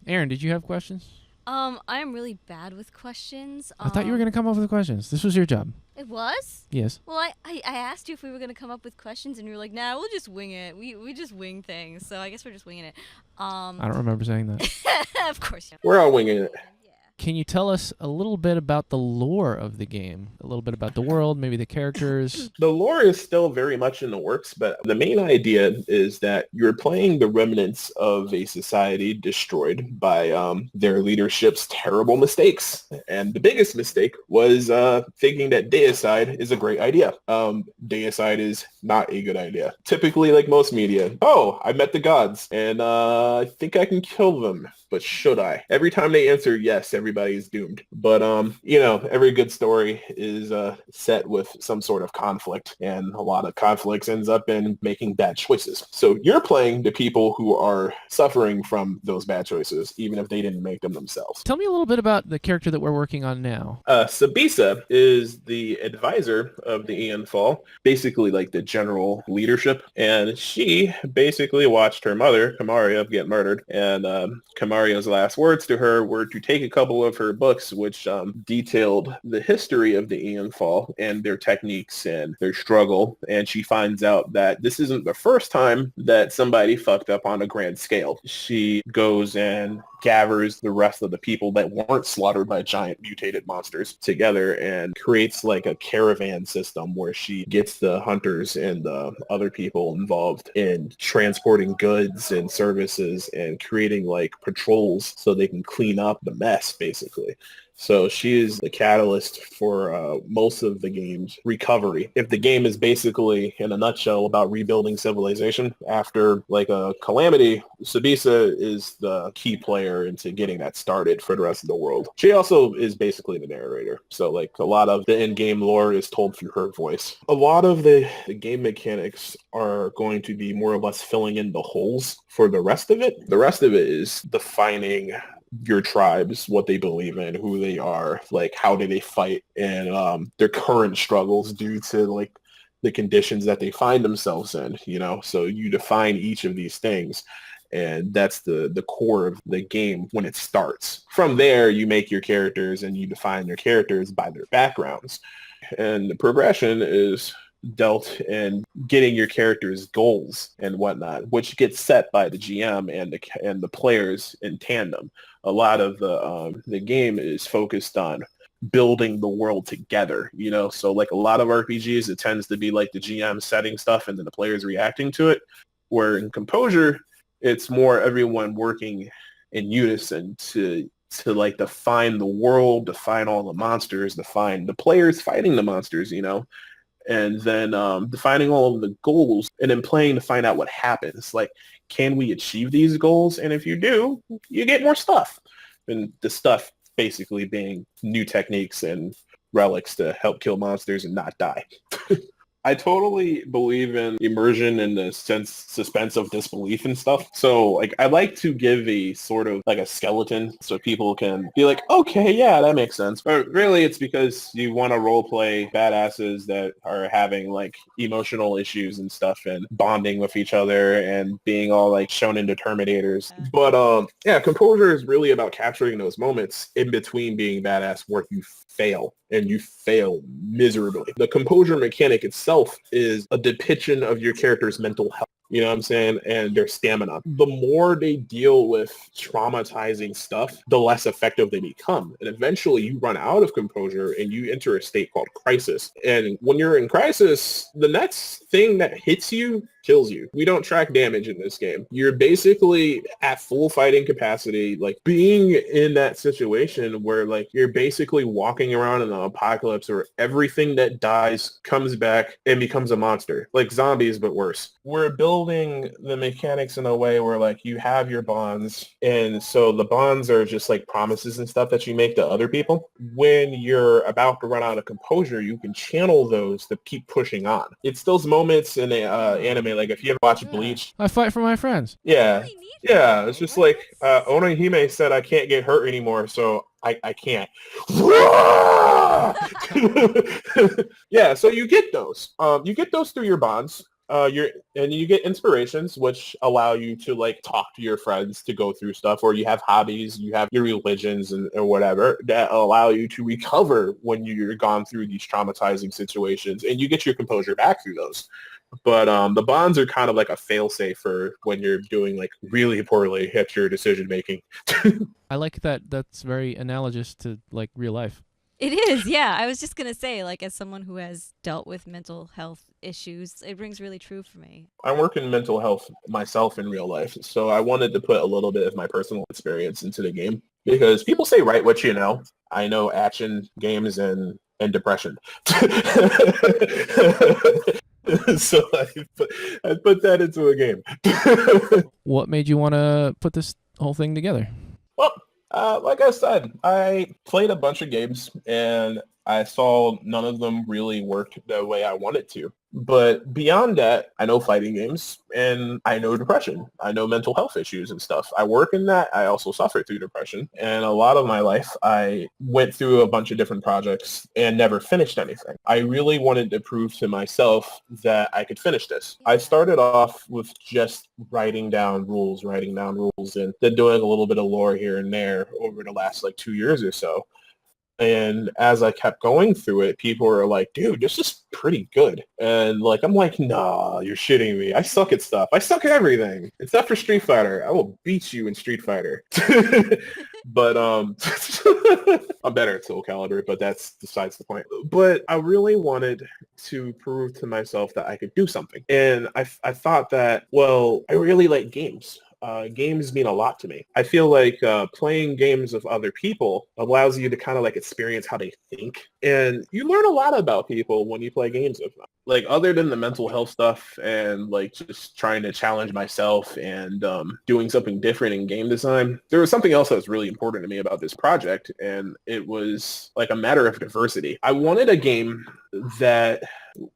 Aaron, did you have questions? I'm really bad with questions. I thought you were going to come up with questions. This was your job. It was? Yes. Well, I asked you if we were gonna come up with questions, and you were like, "Nah, we'll just wing it. We just wing things." So I guess we're just winging it. I don't remember saying that. Of course. We're all winging it. Yeah. Can you tell us a little bit about the lore of the game? A little bit about the world, maybe the characters? The lore is still very much in the works, but the main idea is that you're playing the remnants of a society destroyed by their leadership's terrible mistakes. And the biggest mistake was thinking that deicide is a great idea. Deicide is not a good idea. Typically, like most media, oh, I met the gods, and I think I can kill them. But should I? Every time they answer yes, everybody's doomed. But, every good story is set with some sort of conflict, and a lot of conflicts ends up in making bad choices. So you're playing the people who are suffering from those bad choices, even if they didn't make them themselves. Tell me a little bit about the character that we're working on now. Cebisa is the advisor of the Ian Fall, basically like the general leadership, and she basically watched her mother, Kamaria, get murdered, and Kamaria's last words to her were to take a couple of her books, which detailed the history of the Ian Fall and their techniques and their struggle, and she finds out that this isn't the first time that somebody fucked up on a grand scale. She goes and gathers the rest of the people that weren't slaughtered by giant mutated monsters together and creates like a caravan system where she gets the hunters and the other people involved in transporting goods and services and creating like patrols so they can clean up the mess, basically. So she is the catalyst for most of the game's recovery. If the game is basically, in a nutshell, about rebuilding civilization after like a calamity, Cebisa is the key player into getting that started for the rest of the world. She also is basically the narrator. So like a lot of the in-game lore is told through her voice. A lot of the game mechanics are going to be more or less filling in the holes for the rest of it. The rest of it is defining your tribes, what they believe in, who they are, like how do they fight, and their current struggles due to like the conditions that they find themselves in, so you define each of these things, and that's the core of the game when it starts. From there you make your characters and you define their characters by their backgrounds, and the progression is dealt in getting your character's goals and whatnot, which gets set by the GM and the players in tandem. A lot of the game is focused on building the world together, so like a lot of RPGs, it tends to be like the GM setting stuff and then the players reacting to it, where in Composure it's more everyone working in unison to like define the world, define all the monsters, define the players fighting the monsters, and then defining all of the goals, and then playing to find out what happens. Like, can we achieve these goals? And if you do, you get more stuff. And the stuff basically being new techniques and relics to help kill monsters and not die. I totally believe in immersion in the suspense of disbelief and stuff. So like I like to give a sort of like a skeleton so people can be like, okay, yeah, that makes sense. But really it's because you want to role play badasses that are having like emotional issues and stuff and bonding with each other and being all like shown into Terminators. But yeah, Composure is really about capturing those moments in between being badass where you fail, and you fail miserably. The Composure mechanic itself is a depiction of your character's mental health, you know what I'm saying, and their stamina. The more they deal with traumatizing stuff, the less effective they become. And eventually you run out of composure and you enter a state called crisis. And when you're in crisis, the next thing that hits you kills you. We don't track damage in this game. You're basically at full fighting capacity, like being in that situation where like you're basically walking around in an apocalypse where everything that dies comes back and becomes a monster, like zombies but worse. We're building the mechanics in a way where like you have your bonds, and so the bonds are just like promises and stuff that you make to other people. When you're about to run out of composure, you can channel those to keep pushing on. It's those moments in the anime, like if you ever watch Bleach. I fight for my friends. Yeah. Yeah, it's just like Onihime said, I can't get hurt anymore, so I can't. Yeah, so you get those. You get those through your bonds. you get inspirations, which allow you to like talk to your friends to go through stuff, or you have hobbies, you have your religions or whatever that allow you to recover when you're gone through these traumatizing situations, and you get your composure back through those. But the bonds are kind of like a fail-safe for when you're doing like really poorly at your decision making. I like that. That's very analogous to like real life. It is, yeah. I was just going to say, like, as someone who has dealt with mental health issues, it rings really true for me. I work in mental health myself in real life, so I wanted to put a little bit of my personal experience into the game because people say write what you know. I know action games and depression. So I put that into a game. What made you want to put this whole thing together? Well, like I said, I played a bunch of games and I saw none of them really worked the way I wanted to. But beyond that, I know fighting games and I know depression. I know mental health issues and stuff. I work in that. I also suffer through depression. And a lot of my life, I went through a bunch of different projects and never finished anything. I really wanted to prove to myself that I could finish this. I started off with just writing down rules, and then doing a little bit of lore here and there over the last like 2 years or so. And as I kept going through it, people were like, dude, this is pretty good. And like, I'm like, nah, you're shitting me. I suck at stuff. I suck at everything. Except for Street Fighter. I will beat you in Street Fighter. But I'm better at Soul Calibur, but that's besides the point. But I really wanted to prove to myself that I could do something. And I thought that, well, I really like games. Games mean a lot to me. I feel like playing games with other people allows you to kind of like experience how they think. And you learn a lot about people when you play games with them. Like other than the mental health stuff and like just trying to challenge myself and doing something different in game design, there was something else that was really important to me about this project. And it was like a matter of diversity. I wanted a game that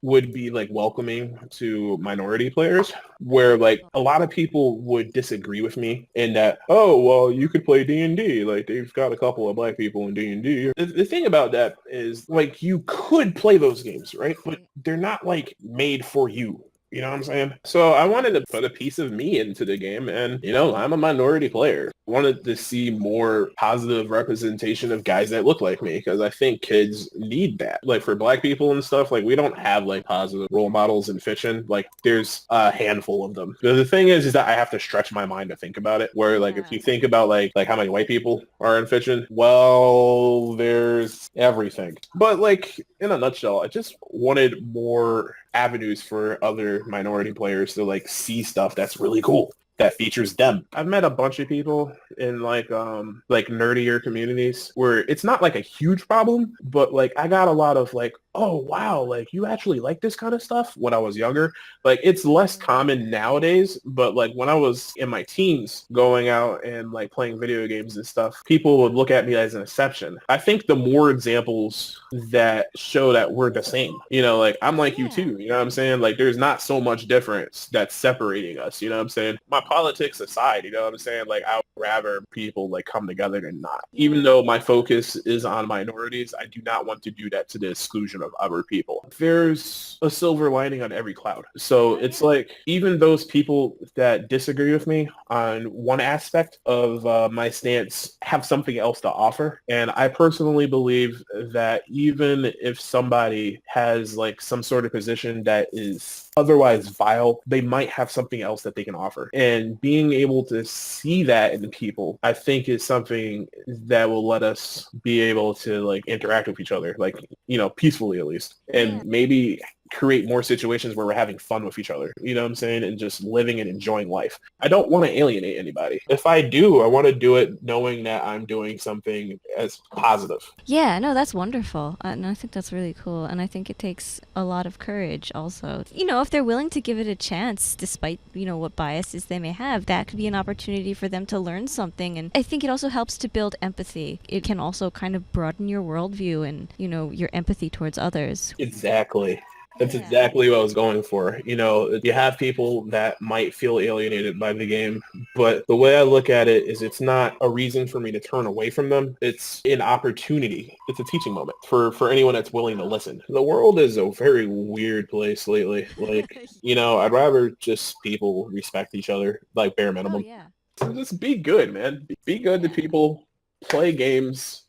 would be like welcoming to minority players, where like a lot of people would disagree with me in that, oh, well, you could play D&D. Like they've got a couple of black people in D&D. The thing about that is like you could play those games, right? But they're not like made for you. You know what I'm saying? So I wanted to put a piece of me into the game, and, you know, I'm a minority player. I wanted to see more positive representation of guys that look like me, because I think kids need that. Like for black people and stuff, like we don't have like positive role models in fiction. Like there's a handful of them. The thing is that I have to stretch my mind to think about it, where like if you think about like how many white people are in fiction, well, there's everything. But like in a nutshell, I just wanted more avenues for other minority players to like see stuff that's really cool that features them. I've met a bunch of people in like nerdier communities where it's not like a huge problem, but like I got a lot of like, oh wow, like you actually like this kind of stuff when I was younger. Like it's less common nowadays, but like when I was in my teens going out and like playing video games and stuff, people would look at me as an exception. I think the more examples that show that we're the same, you know, like I'm like you too, you know what I'm saying? Like there's not so much difference that's separating us, you know what I'm saying? My politics aside, you know what I'm saying? Like I would rather people like come together than not. Even though my focus is on minorities, I do not want to do that to the exclusion of other people. There's a silver lining on every cloud. So it's like even those people that disagree with me on one aspect of my stance have something else to offer. And I personally believe that even if somebody has like some sort of position that is otherwise vile, they might have something else that they can offer. And being able to see that in people, I think is something that will let us be able to like interact with each other, like, you know, peacefully at least. And maybe create more situations where we're having fun with each other, you know what I'm saying? And just living and enjoying life. I don't want to alienate anybody. If I do, I want to do it knowing that I'm doing something as positive. Yeah, no, that's wonderful. And I think that's really cool. And I think it takes a lot of courage also. You know, if they're willing to give it a chance, despite, you know, what biases they may have, that could be an opportunity for them to learn something. And I think it also helps to build empathy. It can also kind of broaden your worldview and, you know, your empathy towards others. Exactly. That's Yeah. exactly what I was going for. You know, you have people that might feel alienated by the game, but the way I look at it is it's not a reason for me to turn away from them. It's an opportunity. It's a teaching moment for anyone that's willing to listen. The world is a very weird place lately. Like, you know, I'd rather just people respect each other, like bare Oh minimum. yeah. So just be good, man. Be good to Yeah. people, play games,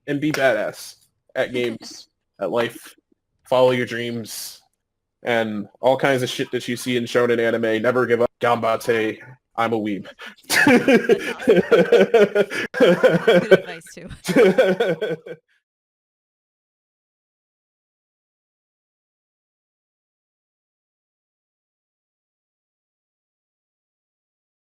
and be badass at games, at life. Follow your dreams and all kinds of shit that you see in shonen anime. Never give up. Gambate. I'm a weeb. That's awesome. Good advice too.